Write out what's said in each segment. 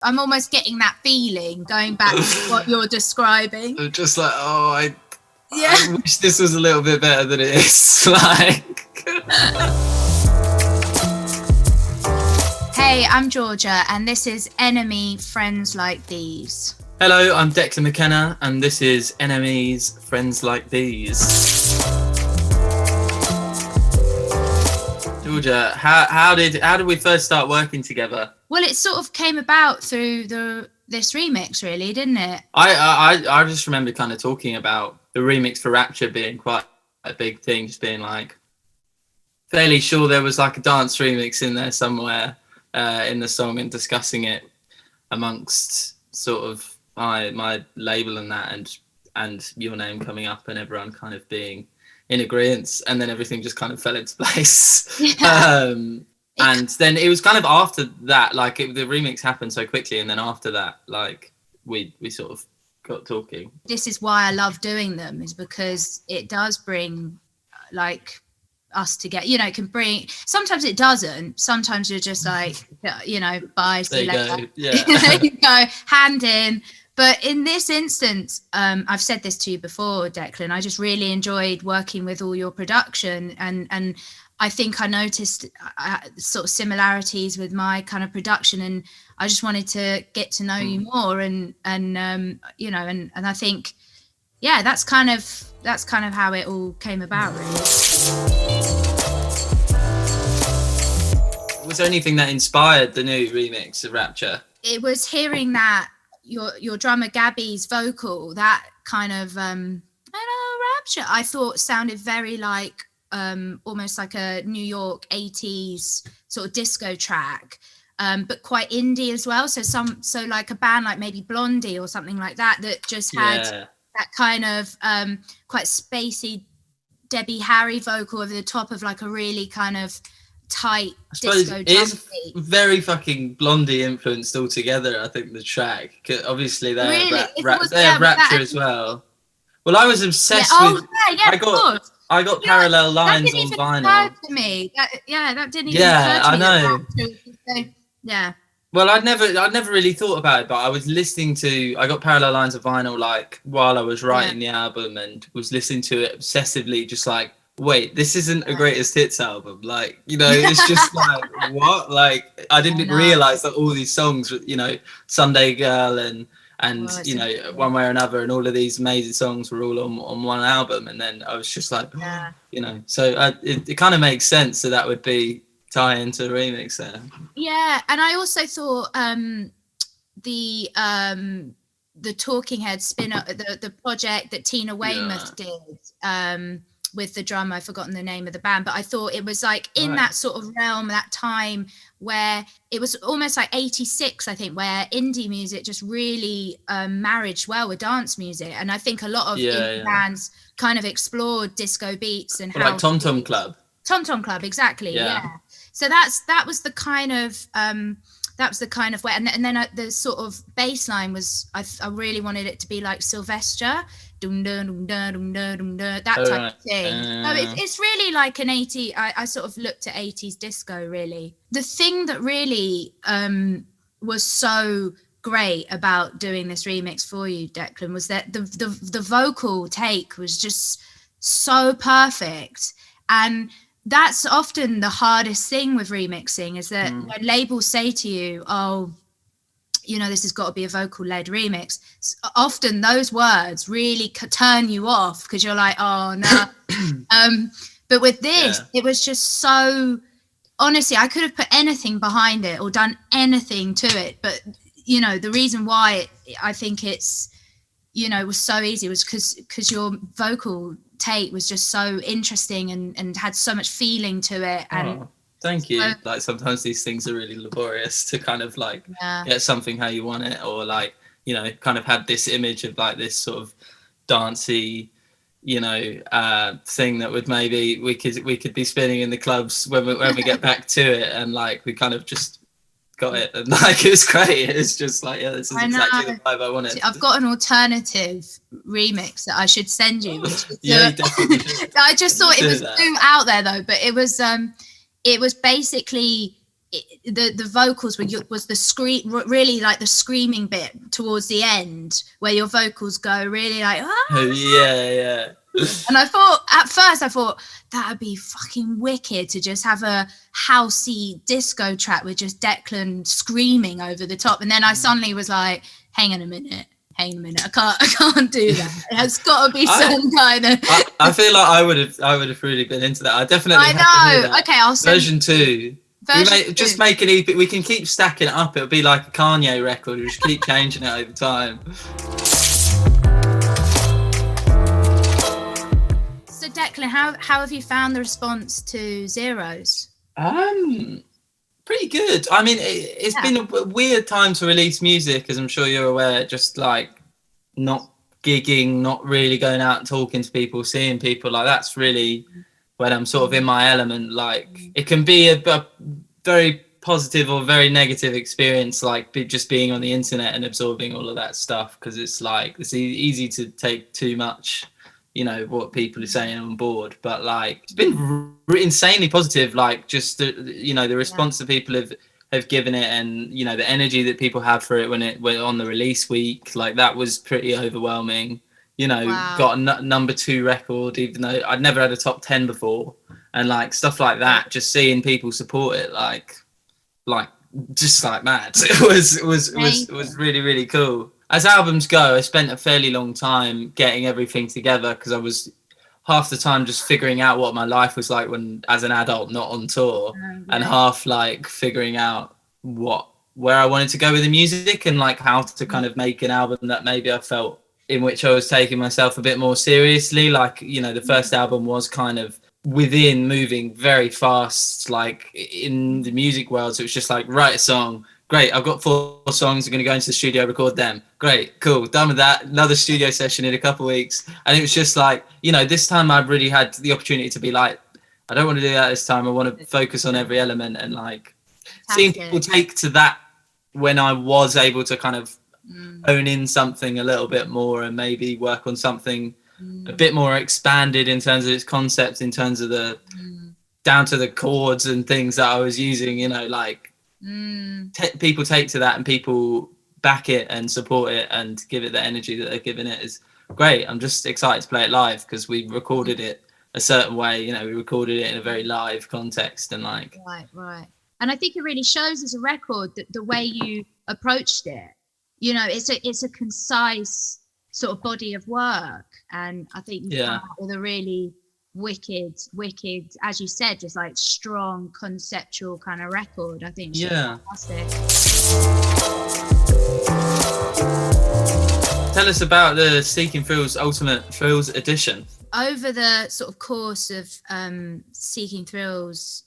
I'm almost getting that feeling going back to what you're describing. I'm just like, I wish this was a little bit better than it is. Like. Hey, I'm Georgia, and this is Enemy Friends Like These. Hello, I'm Declan McKenna, and this is Enemies Friends Like These. Georgia, how did we first start working together? Well, it sort of came about through this remix, really, didn't it? I just remember kind of talking about the remix for Rapture being quite a big thing, just being like fairly sure there was like a dance remix in there somewhere in the song, and discussing it amongst sort of my label and that, and your name coming up and everyone kind of being in agreement, and then everything just kind of fell into place. Yeah. And then it was kind of after that, like the remix happened so quickly, and then after that, like we sort of got talking. This is why I love doing them, is because it does bring like us together. You know, it can bring, sometimes it doesn't, sometimes you're just like, you know, bye, see you later. Yeah. There you go, hand in. But in this instance, I've said this to you before, Declan, I just really enjoyed working with all your production, and I think I noticed sort of similarities with my kind of production, and I just wanted to get to know you more, and you know, and I think, yeah, that's kind of how it all came about, really. Was there anything that inspired the new remix of Rapture? It was hearing that your drummer Gabby's vocal, that kind of Rapture, I thought sounded very like almost like a New York 80s sort of disco track, but quite indie as well. So like a band like maybe Blondie or something like that just had that kind of quite spacey Debbie Harry vocal over the top of like a really kind of tight disco drum beat. Very fucking Blondie influenced altogether, I think, the track. Obviously they have Rapture as well. Well, I was obsessed with I got Parallel Lines on vinyl. That didn't even occur to me. That didn't even occur to me. I know. Yeah. Well, I'd never really thought about it, but I was listening to, I got Parallel Lines of vinyl like while I was writing the album, and was listening to it obsessively, just like, wait, this isn't a greatest hits album. Like, you know, it's just like, what? Like, I didn't realize that all these songs, you know, Sunday Girl and you know, One Way or Another, and all of these amazing songs were all on one album. And then I was just like, you know, so it kind of makes sense that would be tie into the remix there. Yeah, and I also thought the Talking Heads spin-off, the project that Tina Weymouth did, with the drummer, I've forgotten the name of the band, but I thought it was like in that sort of realm, that time where it was almost like 86, I think, where indie music just really married well with dance music. And I think a lot of indie bands kind of explored disco beats and like Tom Tom Club. Tom Tom Club, exactly. Yeah. So that was the kind of way, and then the sort of bass line was, I really wanted it to be like Sylvester, that type of thing. So it's really like an 80s, I sort of looked at 80s disco, really. The thing that really was so great about doing this remix for you, Declan, was that the vocal take was just so perfect. And that's often the hardest thing with remixing, is that when labels say to you, oh, you know, this has got to be a vocal-led remix, often those words really turn you off, because you're like, oh, no. But with this, it was just so, honestly, I could have put anything behind it or done anything to it. But, you know, the reason why I think it's, you know, it was so easy was because your vocal take was just so interesting and had so much feeling to it. And thank you. Like, sometimes these things are really laborious to kind of like get something how you want it, or like, you know, kind of have this image of like this sort of dancey, you know, thing that would maybe we could be spinning in the clubs when we get back to it, and like we kind of just got it, and like it was great. It's just like, this is exactly the vibe I wanted. I've got an alternative remix that I should send you. You definitely should. I just thought it was too out there though, but it was basically the vocals was the scream, really like the screaming bit towards the end where your vocals go really like yeah. And at first I thought that would be fucking wicked to just have a housey disco track with just Declan screaming over the top, and then I suddenly was like, hang on a minute, I can't do that. It has got to be some kind of. I feel like I would have really been into that. I definitely. I know. Okay, I'll send version 2. Just make an EP. We can keep stacking it up. It'll be like a Kanye record. We just keep changing it over time. So Declan, how have you found the response to Zeros? Pretty good. I mean, it's been a weird time to release music, as I'm sure you're aware. Just like not gigging, not really going out and talking to people, seeing people. Like that's really when I'm sort of in my element. Like it can be a very positive or very negative experience, like just being on the internet and absorbing all of that stuff, because it's like it's easy to take too much, you know, what people are saying on board. But like it's been insanely positive, like just the, you know, the response that people have given it, and you know the energy that people have for it when it went on the release week, like that was pretty overwhelming. You know, got a number 2 record, even though I'd never had a top 10 before, and like stuff like that. Just seeing people support it, like just like mad. It was really, really cool. As albums go, I spent a fairly long time getting everything together, because I was half the time just figuring out what my life was like when as an adult, not on tour, and half like figuring out where I wanted to go with the music, and like how to kind of make an album that maybe I felt in which I was taking myself a bit more seriously. Like, you know, the first album was kind of within moving very fast, like in the music world. So it was just like, write a song. Great, I've got 4 songs. I'm going to go into the studio, record them. Great, cool, done with that. Another studio session in a couple of weeks. And it was just like, you know, this time I've really had the opportunity to be like, I don't want to do that this time. I want to focus on every element, and like seeing people take to that when I was able to kind of hone in something a little bit more, and maybe work on something a bit more expanded in terms of its concept, in terms of the down to the chords and things that I was using, you know, like people take to that and people back it and support it and give it the energy that they're giving it is great. I'm just excited to play it live, because we recorded it a certain way, you know, we recorded it in a very live context, and like right. And I think it really shows as a record that the way you approached it, you know, it's a concise sort of body of work, and I think you come out with a really wicked, as you said, just like strong conceptual kind of record. I think fantastic. Tell us about the Seeking Thrills Ultimate Thrills edition. Over the sort of course of Seeking Thrills,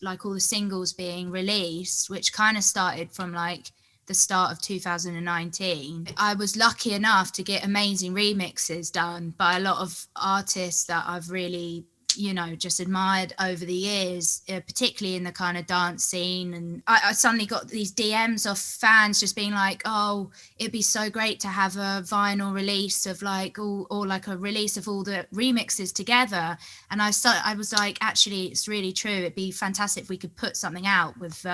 like all the singles being released, which kind of started from like the start of 2019, I was lucky enough to get amazing remixes done by a lot of artists that I've really, you know, just admired over the years, particularly in the kind of dance scene. And I suddenly got these DMs of fans just being like, oh, it'd be so great to have a vinyl release of like or like a release of all the remixes together. And I was like, actually, it's really true. It'd be fantastic if we could put something out with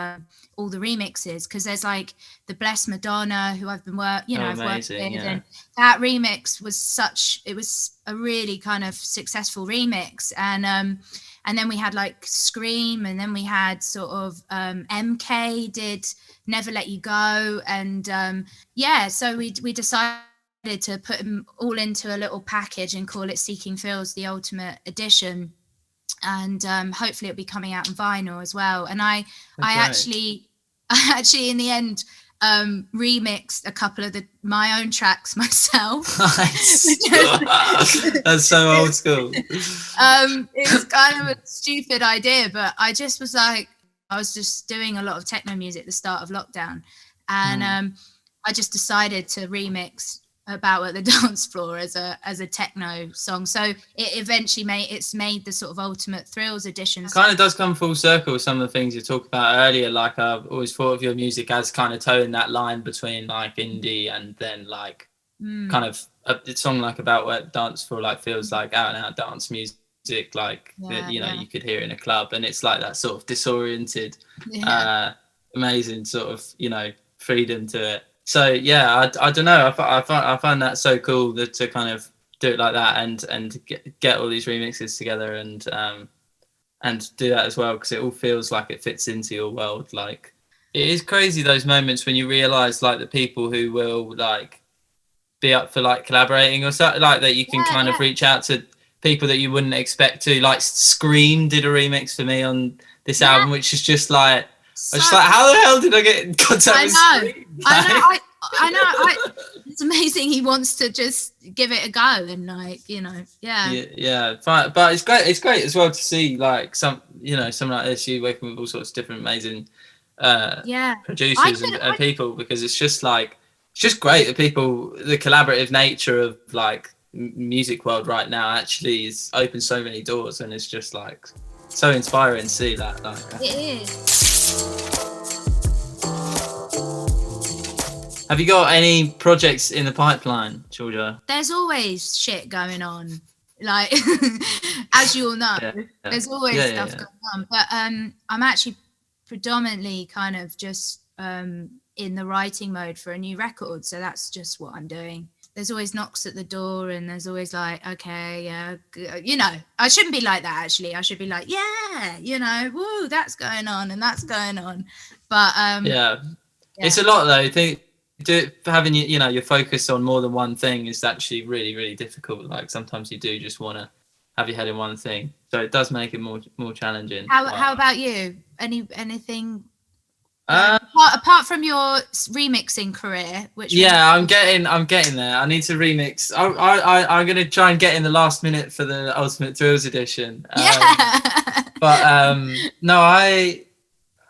all the remixes, because there's like the Blessed Madonna, who I've been I've worked with, and that remix was it was a really kind of successful remix. And then we had like Scream, and then we had sort of MK did Never Let You Go, and so we decided to put them all into a little package and call it Seeking Thrills, the Ultimate Edition. And hopefully it'll be coming out on vinyl as well. And I actually in the end remixed a couple of my own tracks myself. Nice. That's so old school. It was kind of a stupid idea, but I just was like, I was just doing a lot of techno music at the start of lockdown, and I just decided to remix About at the Dance Floor as a techno song. So it eventually made the sort of Ultimate Thrills edition. Kind of does come full circle with some of the things you talked about earlier. Like I've always thought of your music as kind of towing that line between like indie and then like kind of a song like About at the Dance Floor like feels like out and out dance music. like that, you know, yeah. you could hear in a club, and it's like that sort of disoriented, amazing sort of, you know, freedom to it. So yeah, I don't know. I find that so cool that to kind of do it like that and get all these remixes together and do that as well, because it all feels like it fits into your world. Like, it is crazy those moments when you realize like the people who will like be up for like collaborating or something like that, you can kind of reach out to people that you wouldn't expect to. Like Scream did a remix for me on this album, which is just like, I was just like, how the hell did I get in contact with Scream? I know. It's amazing. He wants to just give it a go and like, you know, yeah. But it's great. It's great as well to see like some, you know, someone like this, you working with all sorts of different amazing producers and people, because it's just like, it's just great that people, the collaborative nature of like music world right now actually is open so many doors, and it's just like so inspiring to see that. Like, it is. Have you got any projects in the pipeline, Georgia? There's always shit going on, like as you all know. There's always stuff going on. But I'm actually predominantly kind of just in the writing mode for a new record. So that's just what I'm doing. There's always knocks at the door, and there's always like, okay, yeah, you know, I shouldn't be like that actually. I should be like, yeah, you know, woo, that's going on and that's going on. But it's a lot though. I think having, you know, your focus on more than one thing is actually really, really difficult. Like sometimes you do just want to have your head in one thing, so it does make it more challenging. How about you? Anything apart from your remixing career, which I'm getting there. I need to remix. I'm gonna try and get in the last minute for the Ultimate Thrills edition. But no,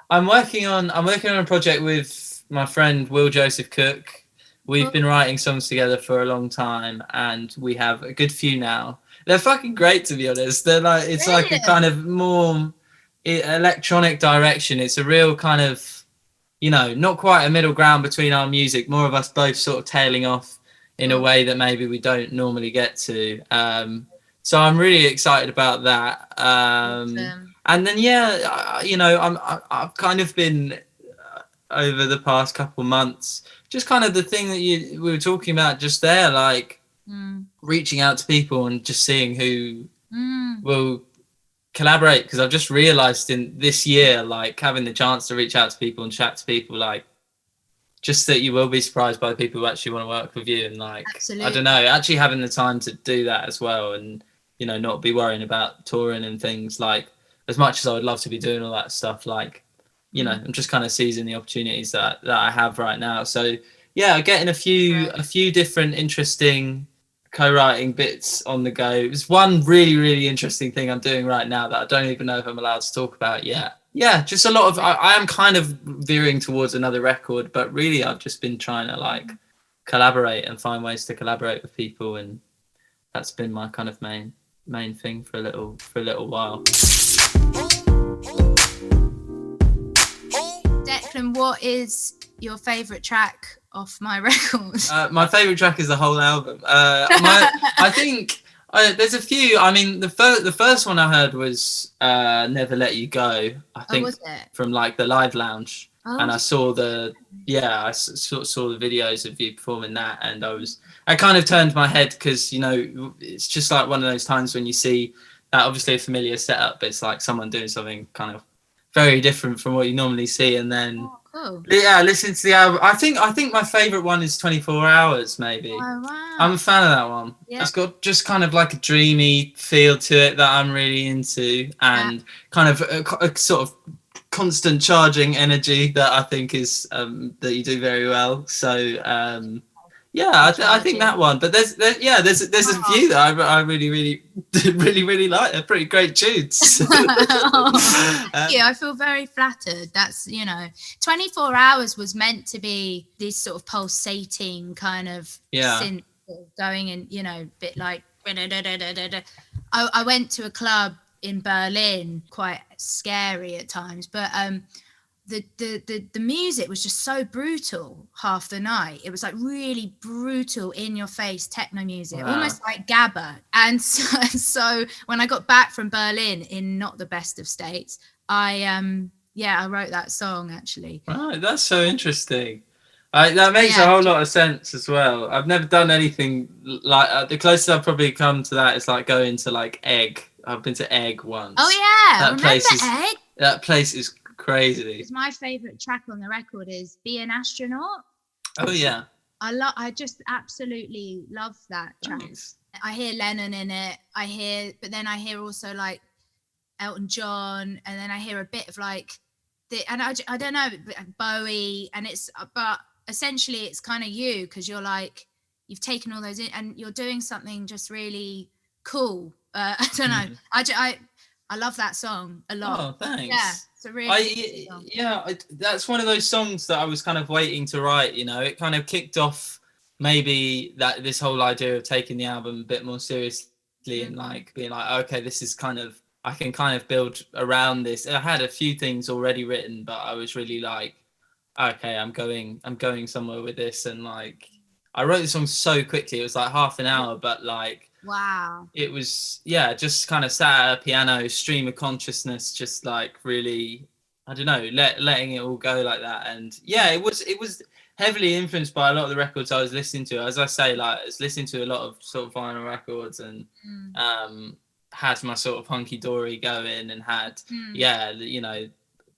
I'm working on a project with my friend Will Joseph Cook. We've been writing songs together for a long time, and we have a good few now. They're fucking great, to be honest. They're like, it's like a kind of more electronic direction. It's a real kind of, you know, not quite a middle ground between our music, more of us both sort of tailing off in a way that maybe we don't normally get to. So I'm really excited about that. And then, you know, I've kind of been over the past couple months, just kind of the thing that we were talking about just there, like reaching out to people and just seeing who will collaborate, because I've just realized in this year, like having the chance to reach out to people and chat to people, like just that you will be surprised by the people who actually want to work with you, and like I don't know, actually having the time to do that as well, and you know, not be worrying about touring and things. Like, as much as I would love to be doing all that stuff, like, you know, I'm just kind of seizing the opportunities that I have right now. So yeah, getting a few different interesting co-writing bits on the go. There's one really, really interesting thing I'm doing right now that I don't even know if I'm allowed to talk about yet. Yeah, just a lot of, I am kind of veering towards another record, but really I've just been trying to like collaborate and find ways to collaborate with people, and that's been my kind of main thing for a little while. Declan, what is your favourite track off my record? My favourite track is the whole album. I think there's a few. I mean, the first one I heard was "Never Let You Go." I think from like the Live Lounge, and I saw saw the videos of you performing that, and I kind of turned my head, because you know, it's just like one of those times when you see that obviously a familiar setup, but it's like someone doing something kind of very different from what you normally see, and then listen to the album. I think my favorite one is 24 Hours, maybe. Oh, wow. I'm a fan of that one. It's got just kind of like a dreamy feel to it that I'm really into, and kind of a sort of constant charging energy that I think is that you do very well. So I think that one. But there's a few that I really really like. They're pretty great tunes. I feel very flattered. That's, you know, 24 Hours was meant to be this sort of pulsating kind of synth going, and you know, bit like I went to a club in Berlin, quite scary at times, but the music was just so brutal half the night. It was like really brutal, in your face techno music, almost like gabba. And so when I got back from Berlin in not the best of states, I wrote that song actually. Right, that's so interesting. That makes a whole lot of sense as well. I've never done anything like the closest I've probably come to that is like going to like Egg. I've been to Egg once. Oh yeah, Egg? That place is crazy. It's my favorite track on the record is "Be an Astronaut." Oh yeah. I just absolutely love that track. Thanks. I hear Lennon in it. But then I hear also like Elton John, and then I hear a bit of like I don't know, Bowie, and but essentially it's kind of you, because you're like, you've taken all those in and you're doing something just really cool. I don't know. I love that song a lot. Oh, thanks. Yeah, it's a really song. That's one of those songs that I was kind of waiting to write. You know, it kind of kicked off maybe this whole idea of taking the album a bit more seriously and like being like, okay, this is kind of, I can kind of build around this. I had a few things already written, but I was really like, okay, I'm going somewhere with this. And like, I wrote the song so quickly. It was like half an hour, but like, wow. It was, just kind of sat at a piano, stream of consciousness, just like really, I don't know, letting it all go like that. And it was heavily influenced by a lot of the records I was listening to. As I say, like I was listening to a lot of sort of vinyl records and had my sort of hunky dory going and had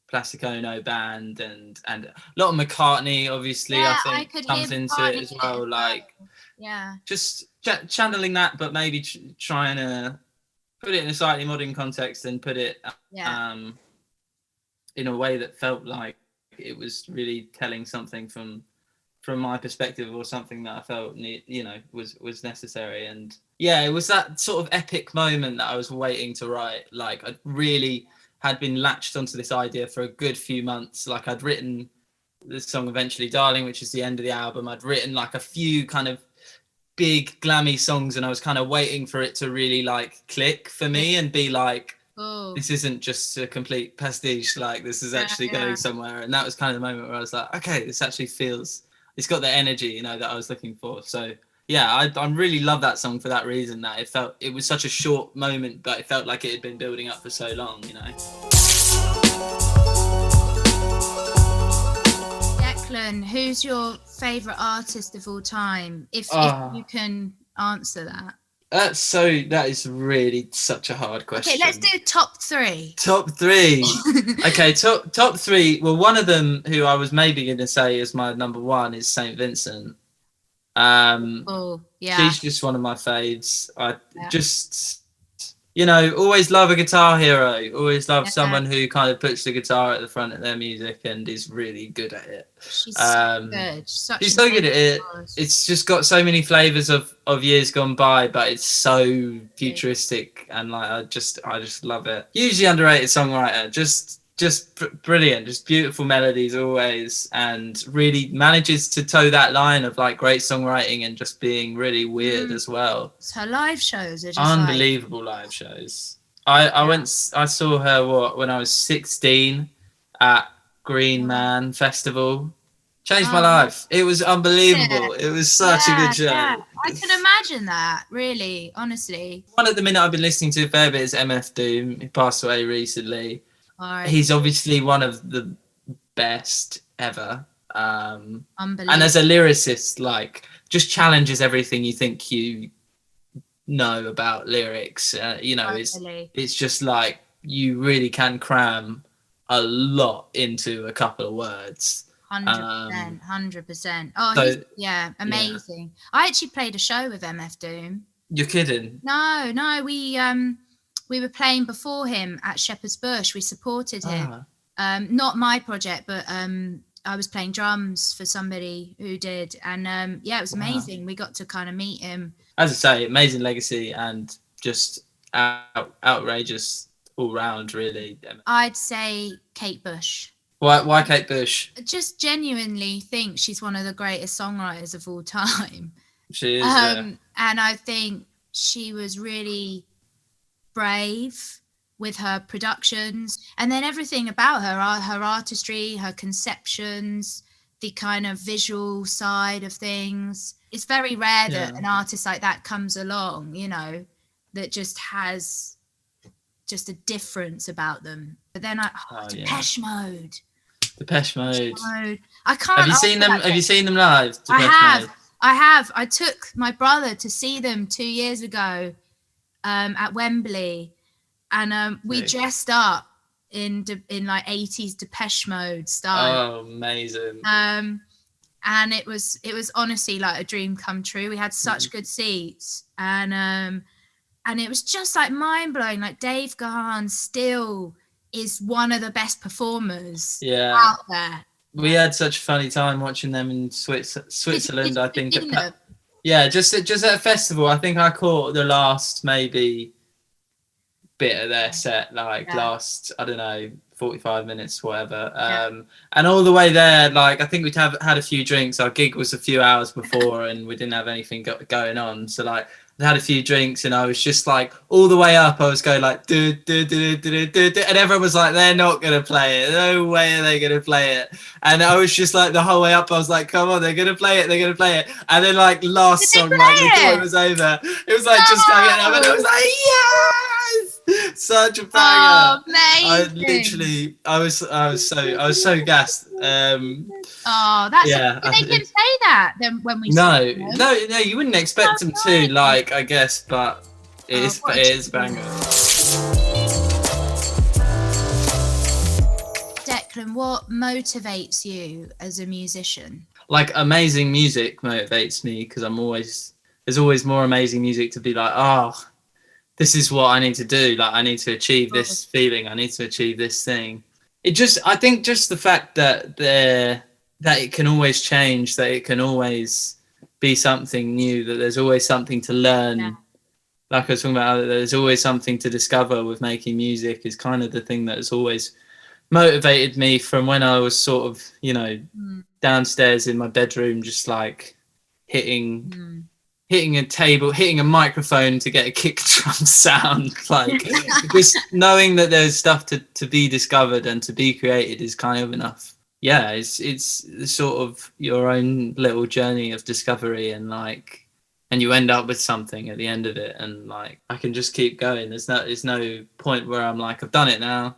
Plastic Ono band and a lot of McCartney obviously. I think comes into it as well. Like just channeling that, but maybe trying to put it in a slightly modern context and put it in a way that felt like it was really telling something from my perspective, or something that I felt was necessary. And it was that sort of epic moment that I was waiting to write. Like I really had been latched onto this idea for a good few months. Like I'd written this song Eventually Darling, which is the end of the album. I'd written like a few kind of big glammy songs, and I was kind of waiting for it to really like click for me and be like, this isn't just a complete pastiche, like this is actually going somewhere. And that was kind of the moment where I was like, okay, this actually feels, it's got the energy that I was looking for. So I really love that song for that reason, that it was such a short moment, but it felt like it had been building up for so long. Declan, who's your favorite artist of all time, if you can answer that? That is really such a hard question. Okay, let's do top three. Okay, top three. Well, one of them who I was maybe going to say is my number one is Saint Vincent. She's just one of my faves. Just always love a guitar hero. Always love someone who kind of puts the guitar at the front of their music and is really good at it. She's so good. She's so good at it. It's just got so many flavors of years gone by, but it's so futuristic, and like I just love it. Hugely underrated songwriter. Just brilliant, just beautiful melodies always, and really manages to toe that line of like great songwriting and just being really weird as well. Her live shows are just unbelievable. Live shows. I saw her when I was 16 at Green Man Festival. Changed my life. It was unbelievable. It was such a good show. I can imagine that, really, honestly. One at the minute I've been listening to a fair bit is MF Doom. He passed away recently. He's obviously one of the best ever. And as a lyricist, like, just challenges everything you think you know about lyrics. It's just like you really can cram a lot into a couple of words. 100%. Oh, amazing. I actually played a show with MF Doom. You're kidding? No, we were playing before him at Shepherd's Bush. We supported him. Not my project, but I was playing drums for somebody who did, and it was amazing. We got to kind of meet him. As I say, amazing legacy and just outrageous all round, really. I'd say Kate Bush. Why Kate Bush? I just genuinely think she's one of the greatest songwriters of all time. She is, and I think she was really brave with her productions, and then everything about her artistry, her conceptions, the kind of visual side of things. It's very rare that an artist like that comes along, you know, that just has just a difference about them. But then Depeche Mode. Depeche Mode. I can't. Have you seen them? Have you seen them live? Depeche Mode? I have. I took my brother to see them 2 years ago at Wembley, and we dressed up in like 80s Depeche Mode style. Oh, amazing. And it was honestly like a dream come true. We had such good seats, and it was just like mind blowing. Like Dave Gahan still is one of the best performers out there. We had such a funny time watching them in Switzerland. I think. Just at a festival. I think I caught the last maybe bit of their set, last, I don't know, 45 minutes, whatever. And all the way there, like, I think we'd had a few drinks. Our gig was a few hours before, and we didn't have anything going on. So, like, I had a few drinks, and I was just like, all the way up, I was going like, do, do, do, do, do, do, and everyone was like, they're not going to play it. No way are they going to play it. And I was just like, the whole way up, I was like, come on, they're going to play it. They're going to play it. And then, like, last song, like, we thought it was over. It was like, just going up, and I was like, yes! Such a banger. Oh, amazing. I was so gassed. That's did they didn't say that then when we no, you wouldn't expect them to, like, I guess, but it is banger. Declan, what motivates you as a musician? Like, amazing music motivates me, because there's always more amazing music to be like, this is what I need to do. Like, I need to achieve this feeling. I need to achieve this thing. I think just the fact that it can always change, that it can always be something new, that there's always something to learn. Yeah. Like I was talking about, there's always something to discover with making music, is kind of the thing that has always motivated me from when I was sort of, you know, downstairs in my bedroom, just like hitting a table, hitting a microphone to get a kick drum sound. Like, just knowing that there's stuff to be discovered and to be created is kind of enough. Yeah, it's sort of your own little journey of discovery, and like, and you end up with something at the end of it, and like, I can just keep going. There's no point where I'm like, I've done it now,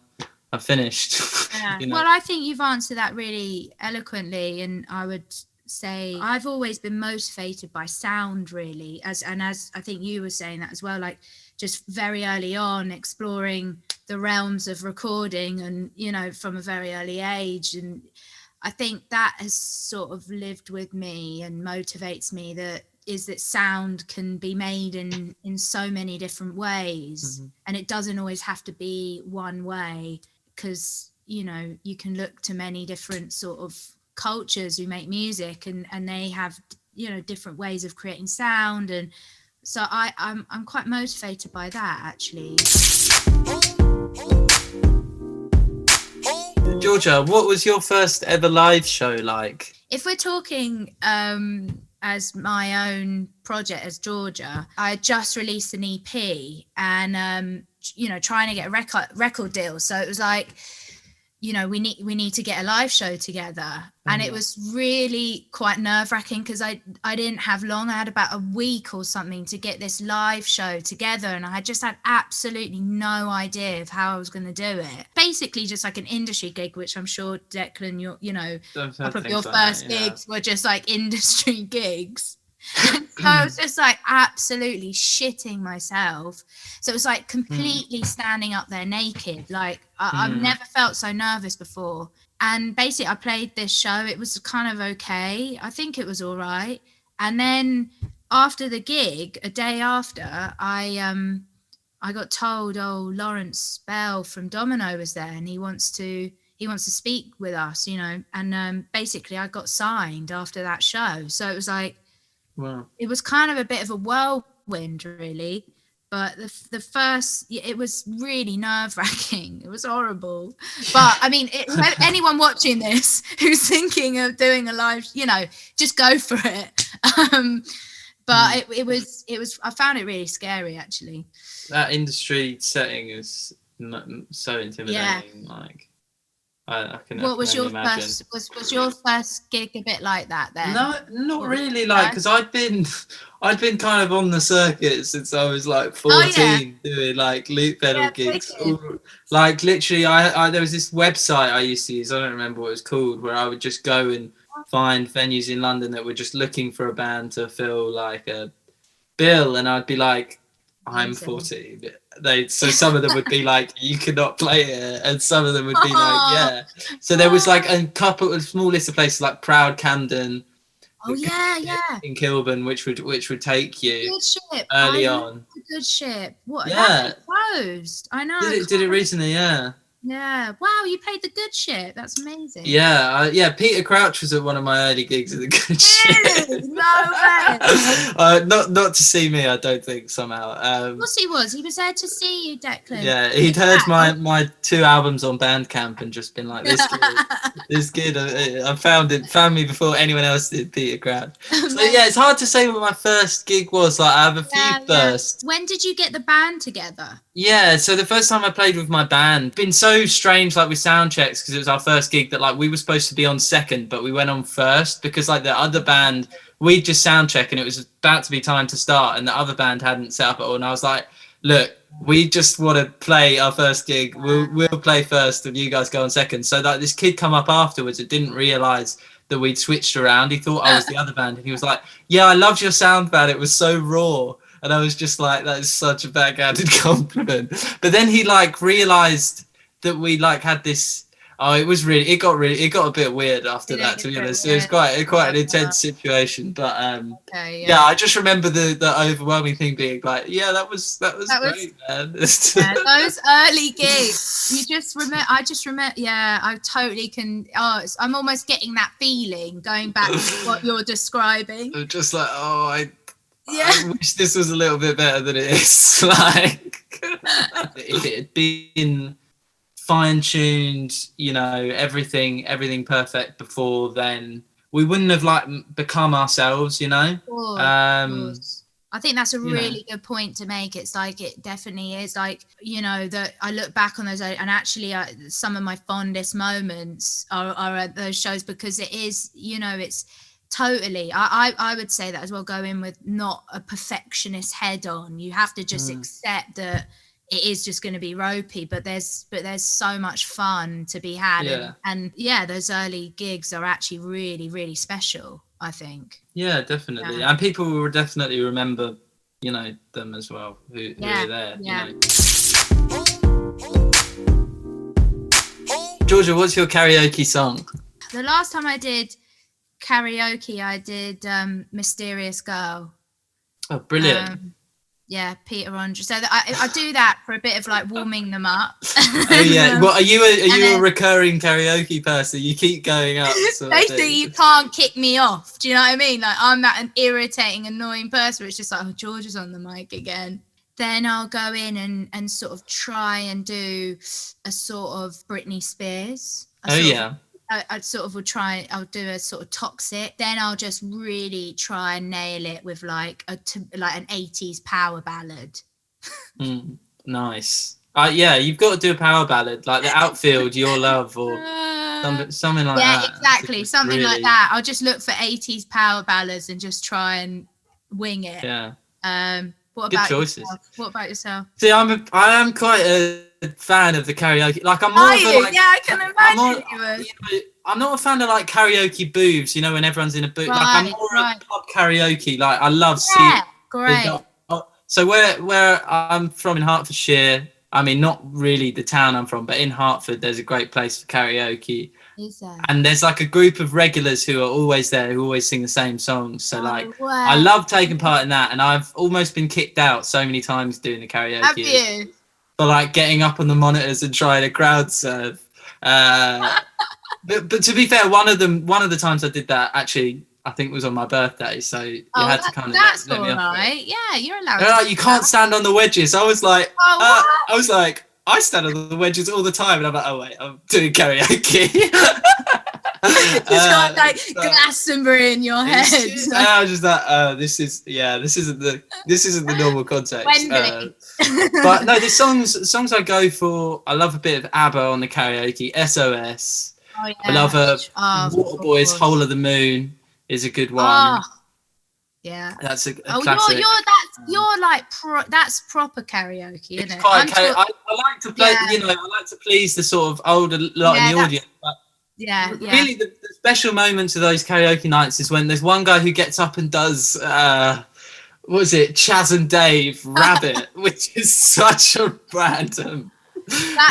I've finished. Yeah. You know? Well, I think you've answered that really eloquently, and I would say I've always been motivated by sound, really, as I think you were saying that as well, like, just very early on exploring the realms of recording, and, you know, from a very early age. And I think that has sort of lived with me and motivates me, that sound can be made in so many different ways. And it doesn't always have to be one way, because, you know, you can look to many different sort of cultures who make music, and they have, you know, different ways of creating sound. And so I'm quite motivated by that, actually. Georgia, what was your first ever live show like? If we're talking as my own project as Georgia, I just released an EP, and you know, trying to get a record deal. So it was like, you know, we need to get a live show together. And it was really quite nerve-wracking, because I didn't have long. I had about a week or something to get this live show together, and I just had absolutely no idea of how I was going to do it. Basically just like an industry gig, which I'm sure, Declan, a couple of your first gigs were just like industry gigs. So I was just like absolutely shitting myself. So it was like completely standing up there naked. Like I've never felt so nervous before. And basically I played this show. It was kind of okay. I think it was all right. And then after the gig, a day after, I got told, Lawrence Bell from Domino was there, and he wants to speak with us, you know. And basically I got signed after that show. So it was like, wow. It was kind of a bit of a whirlwind, really. But the first, it was really nerve-wracking. It was horrible. But I mean, anyone watching this who's thinking of doing a live, you know, just go for it. But it was. I found it really scary, actually. That industry setting is so intimidating. Like I can What was only your imagine. first? Was your first gig a bit like that then? No, not What was really. your Like, first? because I'd been kind of on the circuit since I was like Oh yeah, 14, doing like loop pedal yeah, gigs. wicked. Like literally, I there was this website I used to use. I don't remember what it was called, where I would just go and find venues in London that were just looking for a band to fill like a bill, and I'd be like, I'm Amazing. 14. So some of them would be like, you cannot play it, and some of them would be like, Oh, yeah. So there was like a couple, a small list of places like Proud Camden, oh yeah, yeah. in Kilburn, which would take you Good ship. I early love on. the good ship. What that Yeah, just closed. I know. did it recently? Yeah. Yeah. Wow, you played the good ship. That's amazing. Yeah, yeah. Peter Crouch was at one of my early gigs at the good shit. Really? No way. Not to see me, I don't think somehow. Of course he was. He was there to see you, Declan. Yeah, he'd heard my 2 albums on Bandcamp and just been like, this kid, I found me before anyone else did. Peter Crouch. So yeah, it's hard to say what my first gig was. Like, I have a few firsts. When did you get the band together? Yeah, so the first time I played with my band, been so strange, like with sound checks, because it was our first gig that like we were supposed to be on second, but we went on first because like the other band, we just sound check and it was about to be time to start, and the other band hadn't set up at all, and I was like, look, we just want to play our first gig. We'll play first, and you guys go on second. So like this kid come up afterwards that didn't realise that we'd switched around. He thought I was the other band, and he was like, yeah, I loved your sound, band. It was so raw. And I was just like, that is such a backhanded compliment. But then he like realized that we like had this. Oh, it got a bit weird after that, to be honest. It was quite an intense situation. But yeah, I just remember the overwhelming thing being like, yeah, that was great, man. Yeah, those early gigs. I just remember. Yeah, I totally can. Oh, I'm almost getting that feeling going back to what you're describing. I'm just like, I wish this was a little bit better than it is. Like, if it had been fine-tuned, you know, everything perfect before then, we wouldn't have like become ourselves, you know. I think that's a really good point to make. It's like, it definitely is like, you know, that I look back on those, and actually some of my fondest moments are at those shows, because it is, you know, it's totally, I would say that as well, go in with not a perfectionist head on. You have to just accept that it is just going to be ropey, but there's so much fun to be had. And those early gigs are actually really, really special, I think. Yeah, definitely. And people will definitely remember, you know, them as well, who are there. You know. Georgia, what's your karaoke song? The last time I did karaoke, I did Mysterious Girl. Oh, brilliant. Peter Andre. So I do that for a bit of like warming them up. Oh yeah. Well, are you a recurring karaoke person? You keep going up. Basically, you can't kick me off. Do you know what I mean? Like, I'm that an irritating, annoying person. It's just like, oh, George is on the mic again. Then I'll go in and sort of try and do a sort of Britney Spears. I sort of I'll do a sort of Toxic. Then I'll just really try and nail it with like an 80s power ballad. Nice. Yeah, you've got to do a power ballad, like the Outfield, Your Love, or something like that. Yeah, exactly. Something really like that. I'll just look for 80s power ballads and just try and wing it. Yeah. What Good about choices. Yourself? What about yourself? See, I am quite a fan of the karaoke. Like, I'm more Are of you? like, yeah, I can imagine you were. You know, I'm not a fan of like karaoke booths, you know, when everyone's in a booth. Like, I'm more of pub karaoke. Like, I love seeing. Great. So where I'm from in Hertfordshire, I mean, not really the town I'm from, but in Hartford, there's a great place for karaoke. Is there? And there's like a group of regulars who are always there, who always sing the same songs. So I love taking part in that, and I've almost been kicked out so many times doing the karaoke. Have you? For like getting up on the monitors and trying to crowd surf. But to be fair, one of the times I did that actually, I think was on my birthday. So you had to kind of let me off. Right. Yeah, you're allowed. You can't stand on the wedges. I was like, I stand on the wedges all the time, and I'm like, oh wait, I'm doing karaoke. Just got like Glastonbury in your head. I was just like, this isn't the normal context. But no, the songs I go for, I love a bit of ABBA on the karaoke. SOS. Oh, yeah. I love Waterboy's Whole of the Moon is a good one. Oh, yeah, that's a classic. That's proper karaoke, isn't it? I like to play. I like to please the sort of older lot in the audience. But really, the special moments of those karaoke nights is when there's one guy who gets up and does what was it, Chaz and Dave Rabbit, which is such a random,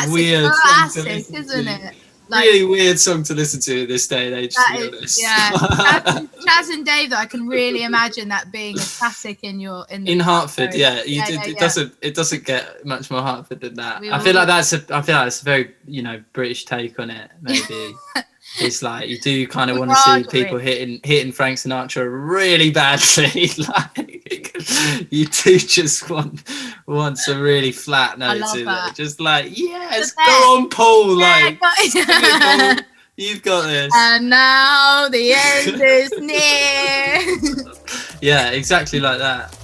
weird song to listen isn't to. it? Really weird song to listen to in this day and age, to be honest. Yeah, Chaz and Dave. I can really imagine that being a classic in Hartford. It doesn't get much more Hartford than that. I feel like that's a very British take on it. Maybe it's like you do kind of want to see people hitting Frank Sinatra really badly. Like you do just want some really flat notes in there. Just like, yes, go on, Paul. Like, Paul, you've got this. And now the end is near. Yeah, exactly like that.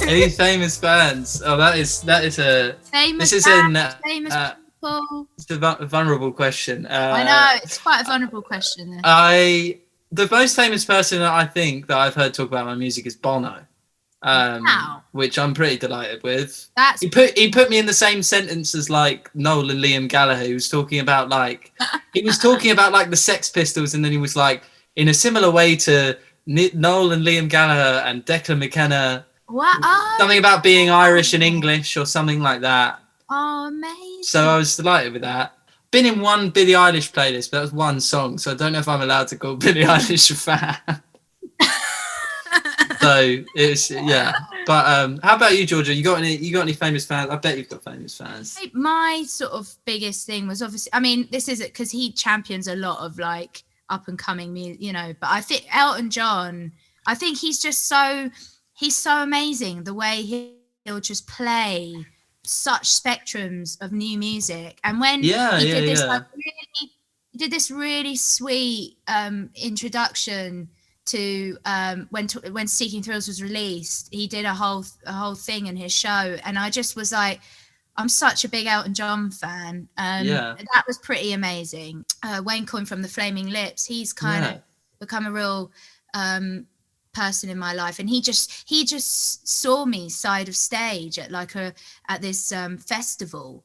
Any famous fans? Oh, that is a famous. This is famous people. It's a vulnerable question. I know, it's quite a vulnerable question. The most famous person that I think that I've heard talk about my music is Bono, which I'm pretty delighted with. He put me in the same sentence as like Noel and Liam Gallagher, who was talking about like the Sex Pistols, and then he was like, in a similar way to Noel and Liam Gallagher and Declan McKenna. What? Oh, something about being Irish and English or something like that. Oh, amazing. So I was delighted with that. Been in one Billie Eilish playlist, but that was one song, so I don't know if I'm allowed to call Billie Eilish a fan. So it's But how about you, Georgia? You got any famous fans? I bet you've got famous fans. My sort of biggest thing was obviously, I mean, this is it because he champions a lot of like up and coming music, but I think Elton John, I think he's so amazing the way he'll just play such spectrums of new music. And when he did this really sweet introduction to when Seeking Thrills was released, he did a whole thing in his show, and I just was like, I'm such a big Elton John fan. That was pretty amazing. Wayne Coyne from the Flaming Lips, he's kind of become a real person in my life, and he just saw me side of stage at this festival.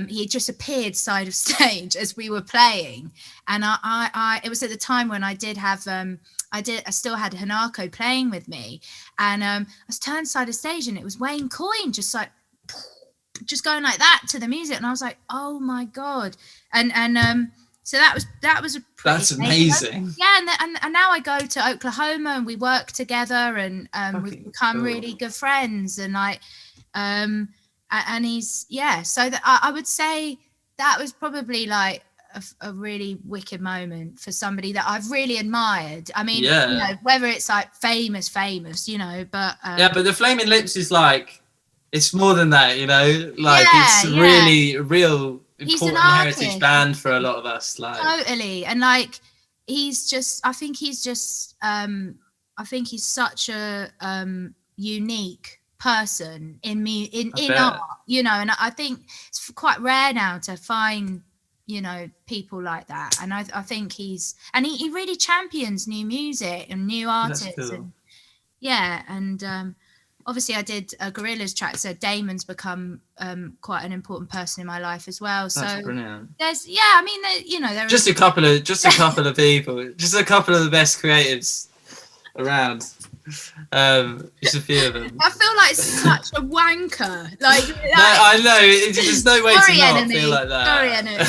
He just appeared side of stage as we were playing, and I it was at the time when I did have I still had Hanako playing with me, and I was turned side of stage, and it was Wayne Coyne just going like that to the music, and I was like, oh my god. And so that was that's amazing. And now I go to Oklahoma and we work together, and we've become really good friends, and and he's so that I would say that was probably like a really wicked moment for somebody that I've really admired. I mean, whether it's like famous, but but the Flaming Lips is like, it's more than that, it's really real important heritage band for a lot of us. Like totally, and like I think he's such a unique person in art, and I think it's quite rare now to find people like that, and I think he really champions new music and new artists. Cool. And obviously I did a Gorillaz track, so Damon's become quite an important person in my life as well. That's brilliant. There's there just a couple of people, just a couple of the best creatives around. Just a few of them. I feel like such a wanker. Like no, I know. There's no way to not feel like that. Sorry, enemy.